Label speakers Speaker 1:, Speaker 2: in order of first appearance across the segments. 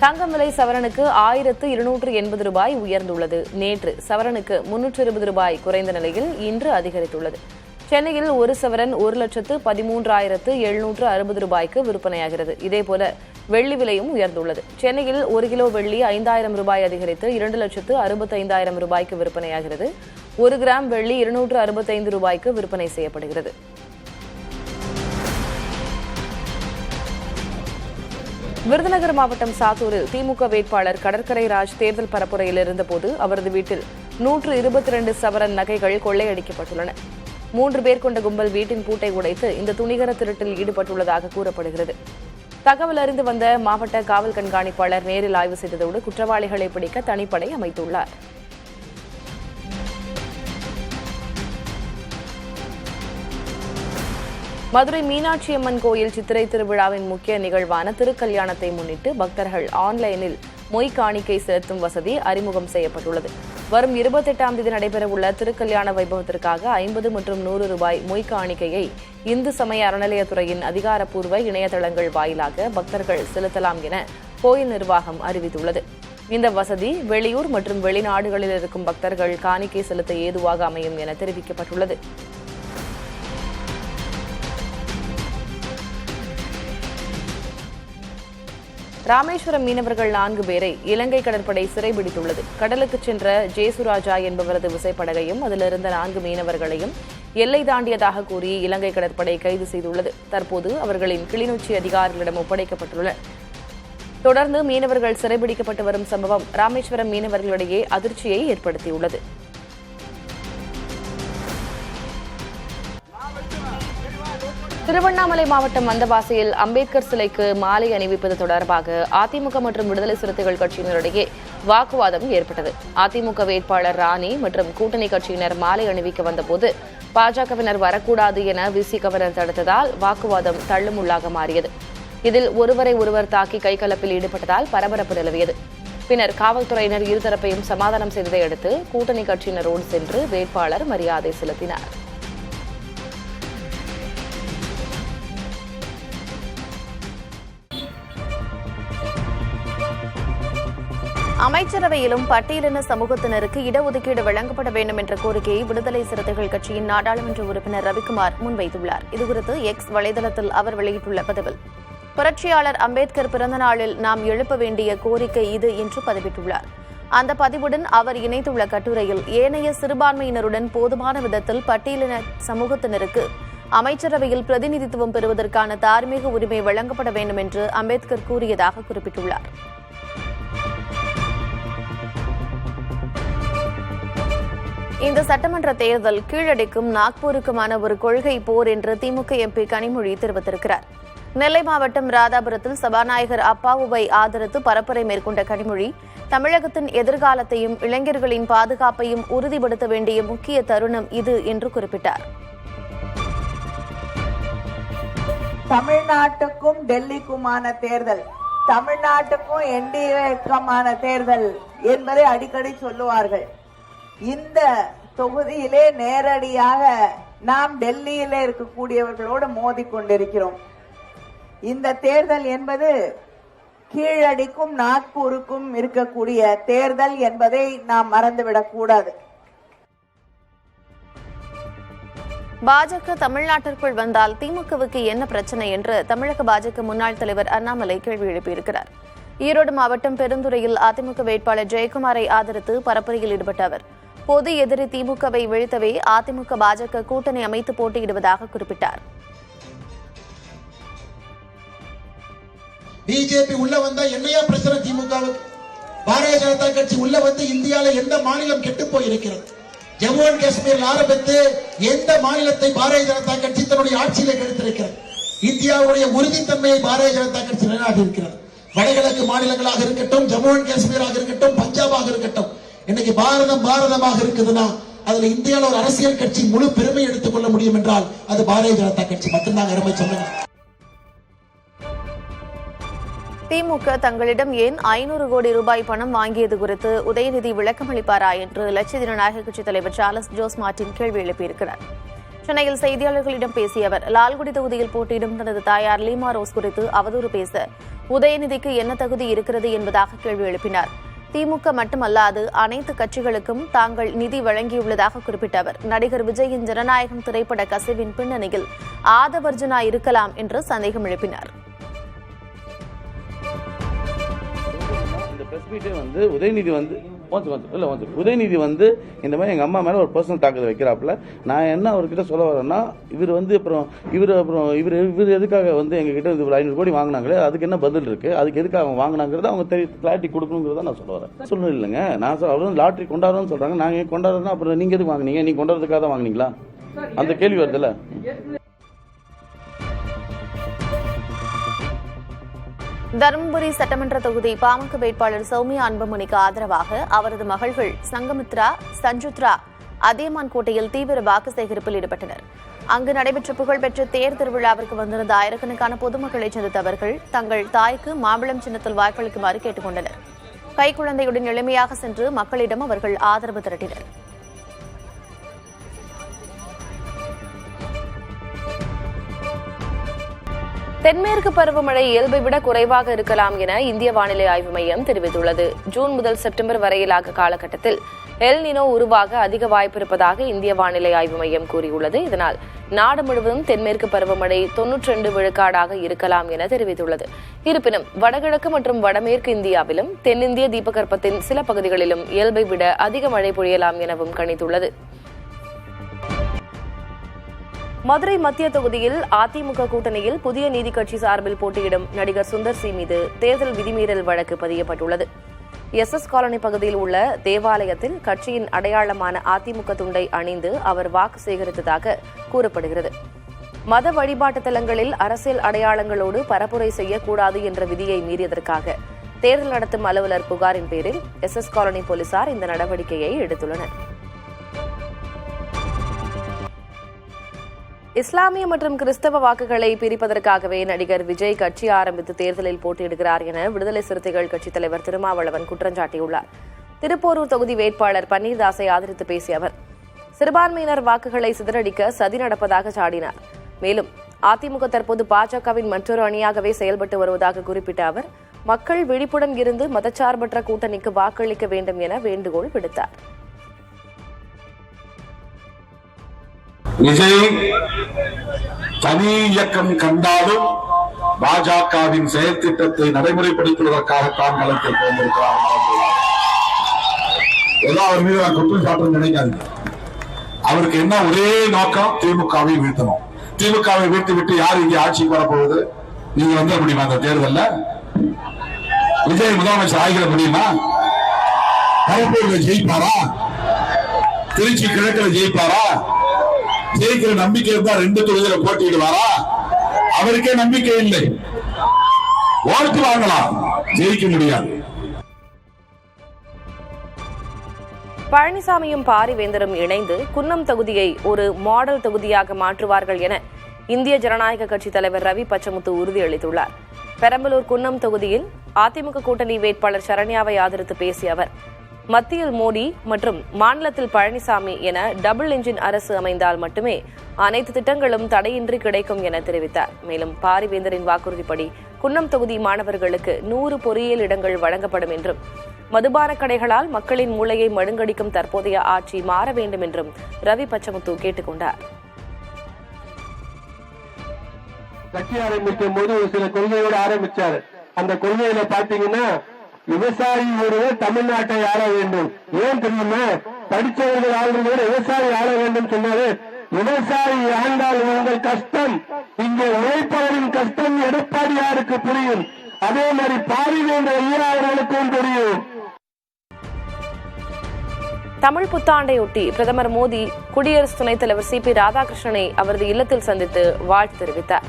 Speaker 1: தங்கம் விலை சவரனுக்கு 1280 ரூபாய் உயர்ந்துள்ளது. நேற்று சவரனுக்கு 320 ரூபாய் குறைந்த நிலையில் இன்று அதிகரித்துள்ளது. சென்னையில் ஒரு சவரன் 1,13,760 ரூபாய்க்கு விற்பனையாகிறது. இதேபோல வெள்ளி விலையும் உயர்ந்துள்ளது. சென்னையில் 1 கிலோ வெள்ளி 5,000 ரூபாய் அதிகரித்து 2,65,000 ரூபாய்க்கு விற்பனையாகிறது. 1 கிராம் வெள்ளி 265 ரூபாய்க்கு விற்பனை செய்யப்படுகிறது. விருதுநகர் மாவட்டம் சாத்தூரில் திமுக வேட்பாளர் கடற்கரை ராஜ் தேர்தல் பரப்புரையில் இருந்தபோது அவரது வீட்டில் 122 சவரன் நகைகள் கொள்ளையடிக்கப்பட்டுள்ளன. 3 பேர் கொண்ட கும்பல் வீட்டின் பூட்டை உடைத்து இந்த துணிகர திருட்டில் ஈடுபட்டுள்ளதாக கூறப்படுகிறது. தகவல் அறிந்து வந்த மாவட்ட காவல் கண்காணிப்பாளர் நேரில் ஆய்வு செய்ததோடு குற்றவாளிகளை பிடிக்க தனிப்படை அமைத்துள்ளார். மதுரை மீனாட்சி அம்மன் கோயில் சித்திரை திருவிழாவின் முக்கிய நிகழ்வான திருக்கல்யாணத்தை முன்னிட்டு பக்தர்கள் ஆன்லைனில் மொய் காணிக்கை செலுத்தும் வசதி அறிமுகம் செய்யப்பட்டுள்ளது. வரும் 28ஆம் தேதி நடைபெறவுள்ள திருக்கல்யாண வைபவத்திற்காக 50 மற்றும் 100 ரூபாய் மொய் காணிக்கையை இந்து சமய அறநிலையத்துறையின் அதிகாரப்பூர்வ இணையதளங்கள் வாயிலாக பக்தர்கள் செலுத்தலாம் என கோயில் நிர்வாகம் அறிவித்துள்ளது. இந்த வசதி வெளியூர் மற்றும் வெளிநாடுகளில் இருக்கும் பக்தர்கள் காணிக்கை செலுத்த ஏதுவாக அமையும் என தெரிவிக்கப்பட்டுள்ளது. ராமேஸ்வரம் மீனவர்கள் 4 பேரை இலங்கை கடற்படை சிறைபிடித்துள்ளது. கடலுக்கு சென்ற ஜேசுராஜா என்பவரது விசைப்படகையும் அதிலிருந்த 4 மீனவர்களையும் எல்லை தாண்டியதாக கூறி இலங்கை கடற்படை கைது செய்துள்ளது. தற்போது அவர்களின் கிளிநொச்சி அதிகாரிகளிடம் ஒப்படைக்கப்பட்டுள்ளனர். தொடர்ந்து மீனவர்கள் சிறைபிடிக்கப்பட்டு வரும் சம்பவம் ராமேஸ்வரம் மீனவர்களிடையே அதிர்ச்சியை ஏற்படுத்தியுள்ளது. திருவண்ணாமலை மாவட்டம் வந்தவாசியில் அம்பேத்கர் சிலைக்கு மாலை அணிவிப்பது தொடர்பாக அதிமுக மற்றும் விடுதலை சிறுத்தைகள் கட்சியினரிடையே வாக்குவாதம் ஏற்பட்டது. அதிமுக வேட்பாளர் ராணி மற்றும் கூட்டணி கட்சியினர் மாலை அணிவிக்க வந்தபோது பாஜகவினர் வரக்கூடாது என விசிகவினர் தடுத்ததால் வாக்குவாதம் தள்ளுமுள்ளாக மாறியது. இதில் ஒருவரை ஒருவர் தாக்கி கைகலப்பில் ஈடுபட்டதால் பரபரப்பு நிலவியது. பின்னர் காவல்துறையினர் இருதரப்பையும் சமாதானம் செய்ததை அடுத்து கூட்டணி கட்சியினரோடு சென்று வேட்பாளர் மரியாதை செலுத்தினார். அமைச்சரவையிலும் பட்டியலின சமூகத்தினருக்கு இடஒதுக்கீடு வழங்கப்பட வேண்டும் என்ற கோரிக்கையை விடுதலை சிறுத்தைகள் கட்சியின் நாடாளுமன்ற உறுப்பினர் ரவிக்குமார் முன்வைத்துள்ளார். இதுகுறித்து எக்ஸ் வலைதளத்தில் அவர் வெளியிட்டுள்ள பதிவில், புரட்சியாளர் அம்பேத்கர் பிறந்த நாளில் நாம் எழுப்ப வேண்டிய கோரிக்கை இது என்று பதிவிட்டுள்ளார். அந்த பதிவுடன் அவர் இணைத்துள்ள கட்டுரையில், ஏனைய சிறுபான்மையினருடன் போதுமான விதத்தில் பட்டியலின சமூகத்தினருக்கு அமைச்சரவையில் பிரதிநிதித்துவம் பெறுவதற்கான தார்மீக உரிமை வழங்கப்பட வேண்டும் என்று அம்பேத்கர் கூறியதாக குறிப்பிட்டுள்ளார். இந்த சட்டமன்ற தேர்தல் கீழடிக்கும் நாக்பூருக்குமான ஒரு கொள்கை போர் என்று திமுக எம்பி கனிமொழி தெரிவித்திருக்கிறார். நெல்லை மாவட்டம் ராதாபுரத்தில் சபாநாயகர் அப்பாவுவை ஆதரித்து பரப்புரை மேற்கொண்ட கனிமொழி, தமிழகத்தின் எதிர்காலத்தையும் இளைஞர்களின் பாதுகாப்பையும் உறுதிப்படுத்த வேண்டிய முக்கிய தருணம் இது என்று குறிப்பிட்டார்.
Speaker 2: தமிழ்நாட்டுக்கும் டெல்லிக்குமான தேர்தல், தமிழ்நாட்டுக்கும் என்டிஏக்குமான தேர்தல் என்பதை அடிக்கடி சொல்லுவார்கள். இந்த தொகுதியிலே நேரடியாக நாம் டெல்லியிலே இருக்கக்கூடியவர்களோடு மோதி கொண்டிருக்கிறோம். இந்த தேர்தல் என்பது கீழடிக்கும் நாக்பூருக்கும் இருக்கக்கூடிய தேர்தல் என்பதை நாம் மறந்துவிடக் கூடாது.
Speaker 1: பாஜக தமிழ்நாட்டிற்குள் வந்தால் திமுகவுக்கு என்ன பிரச்சனை என்று தமிழக பாஜக முன்னாள் தலைவர் அண்ணாமலை கேள்வி எழுப்பியிருக்கிறார். ஈரோடு மாவட்டம் பெருந்துறையில் அதிமுக வேட்பாளர் ஜெயக்குமாரை ஆதரித்து பரப்புரையில் ஈடுபட்ட அவர், பொது எதிரி திமுகவை வீழ்த்தவே அதிமுக பாஜக கூட்டணி அமைத்து போட்டியிடுவதாக குறிப்பிட்டார்.
Speaker 3: பிஜேபி உள்ள வந்தா என்னையா பிரச்சனை திமுகவுக்கு? பாரதிய ஜனதா கட்சி உள்ள வந்து இந்தியாவில் எந்த மாநிலம் கெட்டு போயிருக்கிறது? ஜம்மு அண்ட் காஷ்மீரில் ஆரம்பித்து எந்த மாநிலத்தை பாரதிய ஜனதா கட்சி தன்னுடைய ஆட்சியிலே கெடுத்திருக்கிறது? இந்தியாவுடைய உறுதித்தன்மையை பாரதிய ஜனதா கட்சி நிலைநாட்டி இருக்கிறது. வடகிழக்கு மாநிலங்களாக இருக்கட்டும், ஜம்மு அண்ட் காஷ்மீராக இருக்கட்டும், பஞ்சாபாக இருக்கட்டும், இன்னைக்கு பாரதமாக இருக்குதுன்னா அதுல இந்தியாவில் ஒரு அரசியல் கட்சி முழு பெருமை எடுத்துக் கொள்ள முடியும் என்றால் அது பாரதிய ஜனதா கட்சி மட்டும்தான். அருமை சொன்னாங்க.
Speaker 1: திமுக தங்களிடம் ஏன் 500 கோடி ரூபாய் பணம் வாங்கியது குறித்து உதயநிதி விளக்கம் அளிப்பாரா என்று லட்சிய ஜனநாயக கட்சித் தலைவர் சார்லஸ் ஜோஸ் மார்டின் கேள்வி எழுப்பியிருக்கிறார். சென்னையில் செய்தியாளர்களிடம் பேசிய அவர், லால்குடி தொகுதியில் போட்டியிடும் தனது தாயார் லீமா ரோஸ் குறித்து அவதூறு பேச உதயநிதிக்கு என்ன தகுதி இருக்கிறது என்பதாக கேள்வி எழுப்பினார். திமுக மட்டுமல்லாது அனைத்து கட்சிகளுக்கும் தாங்கள் நிதி வழங்கியுள்ளதாக குறிப்பிட்ட அவர், நடிகர் விஜயின் ஜனநாயகம் திரைப்பட கசிவின் பின்னணியில் ஆதவர்ஜுனா இருக்கலாம் என்று சந்தேகம் எழுப்பினார்.
Speaker 4: உதயநிதி இந்த மாதிரி எங்க அம்மா மேல ஒரு பர்சனல் தாக்குதல் வைக்கிறாப்புல. நான் என்ன அவர்கிட்ட சொல்ல வரேன்னா, இவர் எதுக்காக எங்க கிட்ட 500 கோடி வாங்கினாங்களே, அதுக்கு என்ன பதில் இருக்கு, அதுக்கு எதுக்காக அவங்க வாங்கினாங்கிறத அவங்க கிளாரிட்டி கொடுக்கணுங்கிறத நான் சொல்ல வரேன். சொல்லணும் இல்லைங்க, நான் அவர் லாட்டரி கொண்டாடுறோம்னு சொல்றாங்க, நாங்க கொண்டாடுறோம்னா அப்புறம் நீங்க எதுக்கு வாங்கினீங்க, நீங்க கொண்டாடுறதுக்காக தான் வாங்கினீங்களா, அந்த கேள்வி வருதுல்ல.
Speaker 1: தருமபுரி சட்டமன்ற தொகுதி பாமக வேட்பாளர் சௌமியா அன்புமணிக்கு ஆதரவாக அவரது மகள்கள் சங்கமித்ரா, சஞ்சுத்ரா அதியமான் கோட்டையில் தீவிர வாக்கு சேகரிப்பில் ஈடுபட்டனர். அங்கு நடைபெற்ற புகழ்பெற்ற தேர் திருவிழாவிற்கு வந்திருந்த ஆயிரக்கணக்கான பொதுமக்களை சந்தித்த அவர்கள் தங்கள் தாய்க்கு மாம்பழம் சின்னத்தில் வாக்களிக்குமாறு கேட்டுக் கொண்டனர். கைக்குழந்தையுடன் எளிமையாக சென்று மக்களிடம் அவர்கள் ஆதரவு திரட்டினர். தென்மேற்கு பருவமழை இயல்பை விட குறைவாக இருக்கலாம் என இந்திய வானிலை ஆய்வு மையம் தெரிவித்துள்ளது. ஜூன் முதல் செப்டம்பர் வரையிலான காலகட்டத்தில் எல் நினோ உருவாக அதிக வாய்ப்பு இருப்பதாக இந்திய வானிலை ஆய்வு மையம் கூறியுள்ளது. இதனால் நாடு முழுவதும் தென்மேற்கு பருவமழை 92 விழுக்காடாக இருக்கலாம் என தெரிவித்துள்ளது. இருப்பினும் வடகிழக்கு மற்றும் வடமேற்கு இந்தியாவிலும் தென்னிந்திய தீபகற்பத்தின் சில பகுதிகளிலும் இயல்பை விட அதிக மழை பொழியலாம் எனவும் கணித்துள்ளது. மதுரை மத்திய தொகுதியில் அதிமுக கூட்டணியில் புதிய நீதி கட்சி சார்பில் போட்டியிடும் நடிகர் சுந்தர் சி மீது தேர்தல் விதிமீறல் வழக்கு பதியப்பட்டுள்ளது. SS காலனி பகுதியில் உள்ள தேவாலயத்தில் கட்சியின் அடையாளமான அதிமுக துண்டை அணிந்து அவர் வாக்கு சேகரித்ததாக கூறப்படுகிறது. மத வழிபாட்டு தலங்களில் அரசியல் அடையாளங்களோடு பரப்புரை செய்யக்கூடாது என்ற விதியை மீறியதற்காக தேர்தல் நடத்தும் அலுவலர் புகாரின் பேரில் SS காலனி போலீசார் இந்த நடவடிக்கையை எடுத்துள்ளனர். இஸ்லாமிய மற்றும் கிறிஸ்தவ வாக்குகளை பிரிப்பதற்காகவே நடிகர் விஜய் கட்சி ஆரம்பித்து தேர்தலில் போட்டியிடுகிறார் என விடுதலை சிறுத்தைகள் கட்சித் தலைவர் திருமாவளவன் குற்றஞ்சாட்டியுள்ளார். திருப்போரூர் தொகுதி வேட்பாளர் பன்னீர்தாஸை ஆதரித்து பேசிய அவர், சிறுபான்மையினர் வாக்குகளை சிதறடிக்க சதி நடப்பதாக சாடினார். மேலும் அதிமுக தற்போது பாஜகவின் மற்றொரு அணியாகவே செயல்பட்டு வருவதாக குறிப்பிட்ட அவர், மக்கள் விழிப்புடன் இருந்து மதச்சார்பற்ற கூட்டணிக்கு வாக்களிக்க வேண்டும் என வேண்டுகோள் விடுத்தார்.
Speaker 5: விஜய் தனி இயக்கம் கண்டாலும் பாஜகவின் செயற்திட்டத்தை நடைமுறைப்படுத்துவதற்காகத்தான் களத்தில் போந்திருக்கிறார். ஏதோ அவர் மீது நான் குற்றம் சாட்டம் நினைக்காதீங்க. அவருக்கு என்ன ஒரே நோக்கம், திமுகவை வீழ்த்தணும். திமுகவை வீழ்த்தி விட்டு யார் இங்கே ஆட்சிக்கு வரப்போகுது? நீங்க வந்துட முடியுமா? அந்த தேர்தல்ல விஜய் முதலமைச்சர் ஆகிட முடியுமா? பரப்பூர்ல ஜெயிப்பாரா? திருச்சி கிழக்கில் ஜெயிப்பாரா? ஜெயிக்கிற நம்பிக்கை இருந்தா 2 தொகுதியில போட்டியிடுவாரா? அவருக்கே நம்பிக்கை இல்லை. ஓட்டு வாங்கலாம், ஜெயிக்க முடியாது.
Speaker 1: பழனிசாமியும் பாரிவேந்தரும் இணைந்து குன்னம் தொகுதியை ஒரு மாடல் தொகுதியாக மாற்றுவார்கள் என இந்திய ஜனநாயக கட்சித் தலைவர் ரவி பச்சமுத்து உறுதியளித்துள்ளார். பெரம்பலூர் குன்னம் தொகுதியில் அதிமுக கூட்டணி வேட்பாளர் சரண்யாவை ஆதரித்து பேசிய அவர், மத்தியில் மோடி மற்றும் மாநிலத்தில் பழனிசாமி என டபுள் என்ஜின் அரசு அமைந்தால் மட்டுமே அனைத்து திட்டங்களும் தடையின்றி கிடைக்கும் என தெரிவித்தார். மேலும் பாரிவேந்தரின் வாக்குறுதிப்படி குன்னம் தொகுதி மாணவர்களுக்கு 100 பொறியியல் இடங்கள் வழங்கப்படும் என்றும், மதுபான கடைகளால் மக்களின் மூளையை மழுங்கடிக்கும் தற்போதைய ஆட்சி மாற வேண்டும் என்றும் ரவி பச்சமுத்து கேட்டுக் கொண்டார்.
Speaker 6: கட்சி ஆரம்பிக்கும் போது ஒரு சில கொள்கையோடு ஆரம்பிச்சார். அந்த கொள்கையில பாத்தீங்கன்னா, விவசாயி ஒருவர் தமிழ்நாட்டை ஆள வேண்டும். ஏன் தெரியுமா? படித்தவர்கள் ஆளுநர் விவசாயி ஆள வேண்டும் சொன்னாரு. விவசாயி ஆண்டால் உங்கள் கஷ்டம், இங்கே உழைப்பவரின் கஷ்டம் எடப்பாடியாருக்கு புரியும். அதே மாதிரி பாரிவேந்தர் ஐயா அவர்களுக்கும் புரியும்.
Speaker 1: தமிழ் புத்தாண்டையொட்டி பிரதமர் மோடி குடியரசு துணைத் தலைவர் CP ராதாகிருஷ்ணனை அவரது இல்லத்தில் சந்தித்து வாழ்த்து தெரிவித்தார்.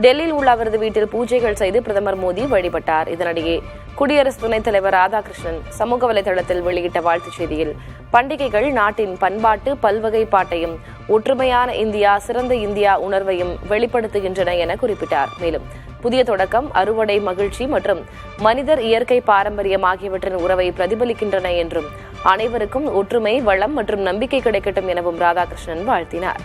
Speaker 1: டெல்லியில் உள்ள அவரது வீட்டில் பூஜைகள் செய்து பிரதமர் மோடி வழிபட்டார். இதனிடையே குடியரசு துணைத் தலைவர் ராதாகிருஷ்ணன் சமூக வலைதளத்தில் வெளியிட்ட வாழ்த்துச் செய்தியில், பண்டிகைகள் நாட்டின் பண்பாட்டு பல்வகைப்பாட்டையும் ஒற்றுமையான இந்தியா, சிறந்த இந்தியா உணர்வையும் வெளிப்படுத்துகின்றன என குறிப்பிட்டார். மேலும் புதிய தொடக்கம், அறுவடை, மகிழ்ச்சி மற்றும் மனிதர் இயற்கை பாரம்பரியம் ஆகியவற்றின் உறவை பிரதிபலிக்கின்றன என்றும், அனைவருக்கும் ஒற்றுமை, வளம் மற்றும் நம்பிக்கை கிடைக்கட்டும் எனவும் ராதாகிருஷ்ணன் வாழ்த்தினார்.